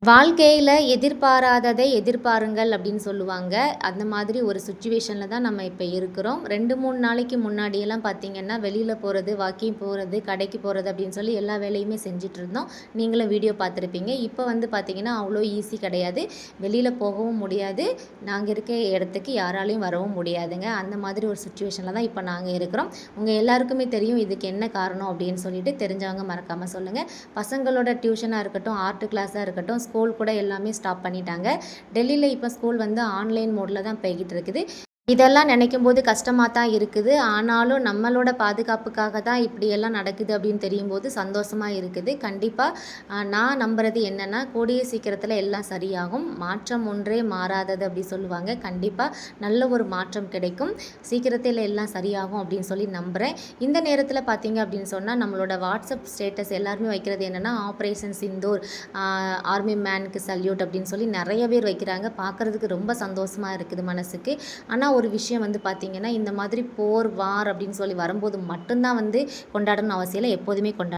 வாழ்க்கையில எதிர்பாராததை எதிர்பாருங்கள் அப்படின்னு சொல்லுவாங்க. அந்த மாதிரி ஒரு சிச்சுவேஷன்ல தான் நம்ம இப்ப இருக்கிறோம். 2, 3 நாளைக்கு முன்னாடியெல்லாம் பார்த்தீங்கன்னா, வெளியில போறது, வாக்கிங் போறது, கடைக்கு போறது அப்படின்னு சொல்லி எல்லா வேலையுமே செஞ்சுட்ருந்தோம். நீங்களும் வீடியோ பார்த்துருப்பீங்க. இப்ப வந்து பார்த்தீங்கன்னா, அவ்வளோ ஈஸி கிடையாது. வெளியில போகவும் முடியாது. நாங்க இருக்க இடத்துக்கு யாராலயும் வரவும் முடியாதுங்க. அந்த மாதிரி ஒரு சிச்சுவேஷன்ல தான் இப்ப நாங்க இருக்கிறோம். உங்க எல்லாருக்குமே தெரியும் இதுக்கு என்ன காரணம் அப்படின்னு சொல்லிட்டு தெரிஞ்சவங்க மறக்காம சொல்லுங்க. பசங்களோட டியூஷனா இருக்கட்டும், ஆர்ட் கிளாஸா இருக்கட்டும், ஸ்கூல் கூட எல்லாமே ஸ்டாப் பண்ணிட்டாங்க. டெல்லியில இப்போ ஸ்கூல் வந்து ஆன்லைன் மோட்ல தான் போய்கிட்டு இருக்குது. இதெல்லாம் நினைக்கும்போது கஷ்டமா தான் இருக்குது. ஆனாலும் நம்மளோட பாதுகாப்புக்காக தான் இப்படியெல்லாம் நடக்குது அப்படின்னு தெரியும்போது சந்தோஷமா இருக்குது. கண்டிப்பா நான் நம்புறது என்னன்னா, கூடிய சீக்கிரத்தில எல்லாம் சரியாகும். மாற்றம் ஒன்றே மாறாதது அப்படி சொல்லுவாங்க. கண்டிப்பா நல்ல ஒரு மாற்றம் கிடைக்கும். சீக்கிரத்தில் எல்லாம் சரியாகும் அப்படின்னு சொல்லி நம்புறேன். இந்த நேரத்தில பார்த்தீங்க அப்படின்னு சொன்னா, நம்மளோட வாட்ஸ்அப் ஸ்டேட்டஸ் எல்லாருமே வைக்கிறது என்னன்னா, ஆப்பரேஷன் சிந்தூர், ஆர்மி மேனுக்கு சல்யூட் அப்படின்னு சொல்லி நெறைய பேர் வைக்கிறாங்க. பார்க்கறதுக்கு ரொம்ப சந்தோஷமா இருக்குது மனசுக்கு. ஆனா ஒரு விஷயம் வந்து பார்த்திங்கன்னா, இந்த மாதிரி போர், வார் அப்படின்னு சொல்லி வரும்போது மட்டும்தான் வந்து கொண்டாடணும்னு அவசியம் இல்ல. எப்போதுமே